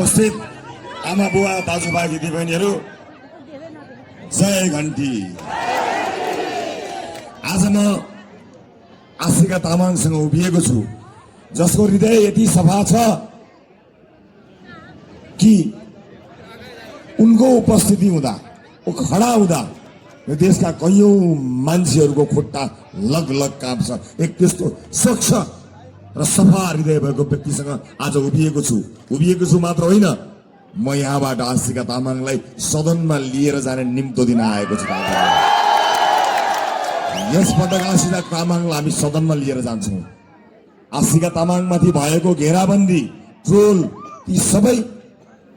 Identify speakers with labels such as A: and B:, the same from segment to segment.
A: उपस्थित आमा बुवा दाजुभाइ दिदीबहिनीहरू, जय घन्टी। आज म आशिका तामाङसँग उभिएको छु, जसको हृदय यति सफा छ कि उनको उपस्थिति हुँदा, ऊ खडा हुँदा यो देशका कैयौं मान्छेहरूको खुट्टा लगलग काप्छ। एक त्यस्तो स्वच्छ र सफा हृदय भएको व्यक्तिसँग आज उभिएको छु मात्र होइन, म यहाँबाट आशिका तामाङलाई सदनमा लिएर जाने निम्तो दिन आएको छु। यसपटक आशिका तामाङलाई हामी सदनमा लिएर जान्छौँ। आशिका तामाङमाथि भएको घेराबन्दी, ट्रोल, ती सबै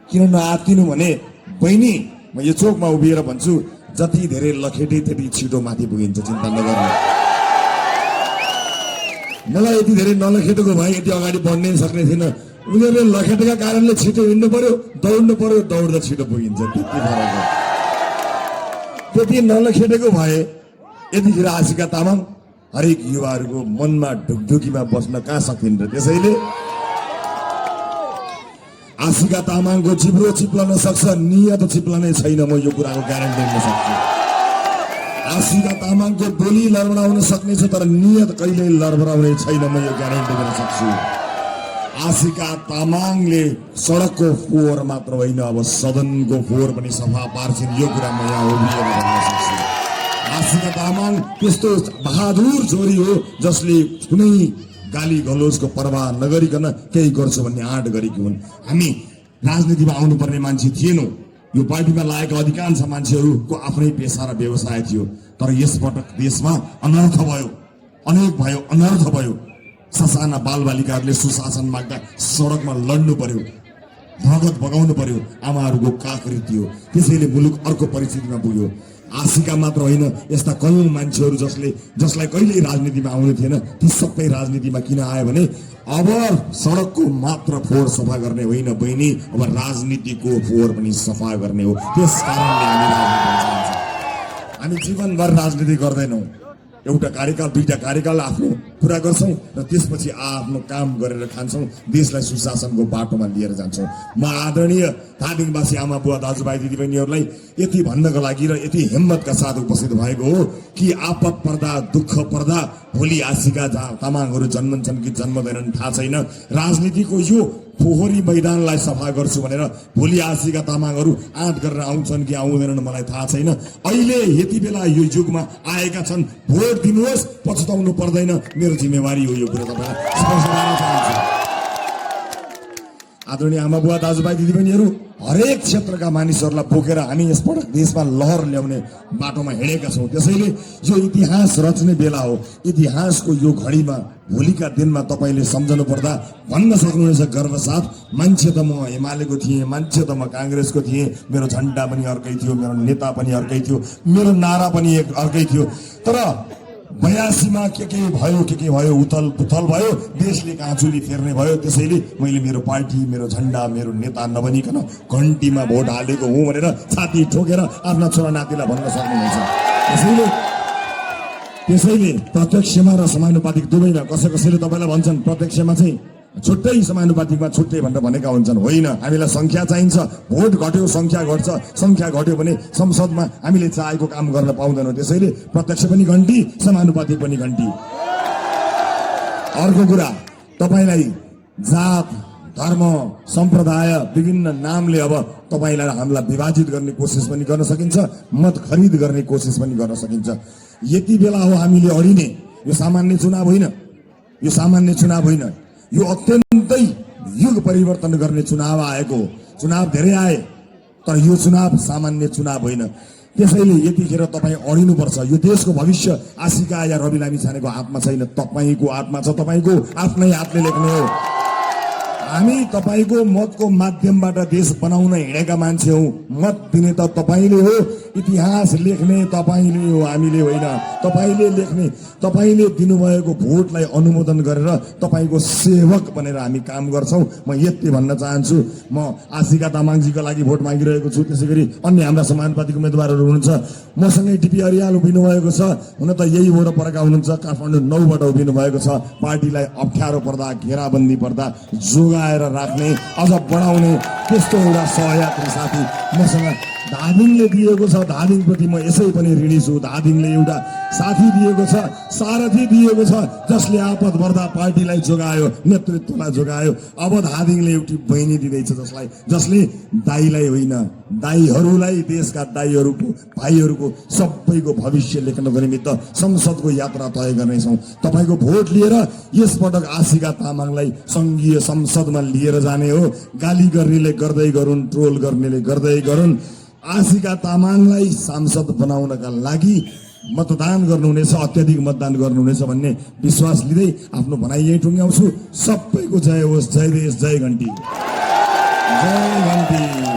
A: किन नआत्तिनु भने बहिनी, म यो चोकमा उभिएर भन्छु, जति धेरै लखेटे त्यति छिटो माथि पुगिन्छ, चिन्ता नगर्नु। मलाई यति धेरै नलखेटेको भए यति अगाडि बढ्नै सक्ने थिएन। उनीहरूले लखेटेका कारणले छिटो हिँड्नु पर्यो, दौड्नु पर्यो, दौड्दा छिटो पुगिन्छ, त्यति फरक हो। त्यति नलखेटेको भए यतिखेर आशिका तामाङ हरेक युवाहरूको मनमा ढुकढुकीमा बस्न कहाँ सकिन्छ। त्यसैले आशिका तामाङको जिब्रो चिप्लन सक्छ, नियत चिप्लनै छैन, म यो कुराको ग्यारेन्टी दिन सक्छु। आशिका तामाङको बोली लडबडाउन सक्नेछ, तर नियत कहिल्यै लडबडाउने छैन, म यो ग्यारेन्टी दिन सक्छु। आशिका तामाङले सडकको फोहोर मात्र होइन, अब सदनको फोहोर पनि सफा पार्छिन्, यो कुरा म यहाँ उभिएर भन्न सक्छु। आशिका तामाङ त्यस्तो बहादुर छोरी हो जसले कुनै गाली गलोजको पर्वाह नगरिकन केही गर्छु भन्ने आँट गरेकी हुन्। हामी राजनीतिमा आउनुपर्ने मान्छे थिएनौँ। यो पार्टीमा लागेका अधिकांश मान्छेहरूको आफ्नै पेसा र व्यवसाय थियो, तर यसपटक देशमा अनर्थ भयो, अनर्थ भयो। ससाना बालबालिकाहरूले सुशासन माग्दा सडकमा लड्नु पर्यो, भगत बगाउनु पर्यो, आमाहरूको काखरी थियो। त्यसैले मुलुक अर्को परिस्थितिमा पुग्यो। आशिका मात्र होइन, यस्ता कैयौं मान्छेहरू जसलाई कहिल्यै राजनीतिमा आउनु थिएन, ती सबै राजनीतिमा किन आयो भने अब सडकको मात्र फोहोर सफा गर्ने होइन बहिनी, अब राजनीतिको फोहोर पनि सफा गर्ने हो। त्यस कारणले हामी जीवनभर राजनीति गर्दैनौँ। एउटा कार्यकाल, दुईटा कार्यकाल आफ्नो पुरा गर्छौँ र त्यसपछि आफ्नो काम गरेर खान्छौँ, देशलाई सुशासनको बाटोमा लिएर जान्छौँ। म आदरणीय धादिङवासी आमा बुवा दाजुभाइ दिदीबहिनीहरूलाई यति भन्नको लागि र यति हिम्मतका साथ उपस्थित भएको हो कि आपद पर्दा, दुःख पर्दा भोलि आशिका तामाङहरू जन्मन्छन् कि जन्मदैनन् थाहा छैन। राजनीतिको यो फोहोरी मैदानलाई सफा गर्छु भनेर भोलि आशिका तामाङहरू आँट गरेर आउँछन् कि आउँदैनन् मलाई थाहा छैन। अहिले यति बेला यो युगमा आएका छन्, भोट दिनुहोस्, पछुताउनु पर्दैन, मेरो जिम्मेवारी हो। यो कुरा तपाईँलाई स्पष्ट गर्न चाहन्छु। आदरणीय आमा बुवा दाजुभाइ दिदीबहिनीहरू, हरेक क्षेत्रका मानिसहरूलाई बोकेर हामी यसपटक देशमा लहर ल्याउने बाटोमा हिँडेका छौँ। त्यसैले यो इतिहास रच्ने बेला हो। इतिहासको यो घडीमा, भोलिका दिनमा तपाईँले सम्झनु पर्दा भन्न सक्नुहुनेछ गर्व साथ, मान्छे त म एमालेको थिएँ, मान्छे त म काङ्ग्रेसको थिएँ, मेरो झन्डा पनि अर्कै थियो, मेरो नेता पनि अर्कै थियो, मेरो नारा पनि अर्कै थियो, तर 82मा के भयो, उथल पुथल भयो, देशले काँचुली फेर्ने भयो। त्यसैले मैले मेरो पार्टी, मेरो झन्डा, मेरो नेता नबनिकन घन्टीमा भोट हालेको हुँ भनेर छाती ठोकेर आफ्ना छोरा नातिलाई भन्न सक्नुहुन्छ। त्यसैले प्रत्यक्षमा र समानुपातिक दुवैमा कसैले तपाईँलाई भन्छन् प्रत्यक्षमा चाहिँ छुट्टै, समानुपातिकमा छुट्टै भनेर भनेका हुन्छन्। होइन, हामीलाई संख्या चाहिन्छ, भोट घट्यो संख्या घट्छ, संख्या घट्यो भने संसदमा हामीले चाहेको काम गर्न पाउँदैनौँ। त्यसैले प्रत्यक्ष पनि घन्टी, समानुपातिक पनि घन्टी। अर्को कुरा, तपाईँलाई जात, धर्म, सम्प्रदाय, विभिन्न नामले अब तपाईँलाई हामीलाई विभाजित गर्ने कोसिस पनि गर्न सकिन्छ, मत खरिद गर्ने कोसिस पनि गर्न सकिन्छ। यति बेला हो हामीले अडिने। यो सामान्य चुनाव होइन, यो अत्यन्तै युग परिवर्तन गर्ने चुनाव आएको हो। चुनाव धेरै आए, तर यो चुनाव सामान्य चुनाव होइन। त्यसैले यतिखेर तपाईँ अडिनुपर्छ। यो देशको भविष्य आशिका या रवि लामिछानेको हातमा छैन, तपाईँको हातमा छ। तपाईँको आफ्नै हातले लेख्ने हो। हामी तपाईँको मतको माध्यमबाट देश बनाउन हिँडेका मान्छे हौँ। मत दिने त तपाईँले हो, इतिहास लेख्ने तपाईँले हो, हामीले होइन। तपाईँले लेख्ने, तपाईँले दिनुभएको भोटलाई अनुमोदन गरेर तपाईँको सेवक बनेर हामी काम गर्छौँ। म यति भन्न चाहन्छु। म आशिका तामाङजीको लागि भोट मागिरहेको छु। त्यसै गरी अन्य हाम्रा समानुपातिक उम्मेदवारहरू हुनुहुन्छ। मसँगै टिपी अरियाल उभिनु भएको छ। हुन त यही वरपरका हुनुहुन्छ, काठमाडौँ 9बाट उभिनु भएको छ। पार्टीलाई अप्ठ्यारो पर्दा, घेराबन्दी पर्दा जोगा बनाएर राख्ने, अझ बढाउने त्यस्तो एउटा सहयात्री साथी मसँग धादिङले दिएको छ। धादिङप्रति म यसै पनि ऋणी छु। धादिङले एउटा साथी दिएको छ, सारथी दिएको छ, जसले आपद पर्दा पार्टीलाई जोगायो, नेतृत्वलाई जोगायो। अब धादिङले एउटी बहिनी दिँदैछ, जसले दाइलाई होइन, दाइहरूलाई, देशका दाइहरूको, भाइहरूको सबैको भविष्य लेख्नको निमित्त संसदको यात्रा तय गर्नेछौँ। तपाईँको भोट लिएर यसपटक आशिका तामाङलाई सङ्घीय संसदमा लिएर जाने हो। गाली गर्नेले गर्दै गरून्, ट्रोल गर्नेले गर्दै गरून्। आशिका तामाङलाई सांसद बनाउनका लागि मतदान गर्नुहुनेछ, अत्याधिक मतदान गर्नुहुनेछ भन्ने विश्वास लिँदै आफ्नो भनाइ यही टुङ्ग्याउँछु। सबैको जय होस्। जय देश, जय घन्टी, जय घन्टी।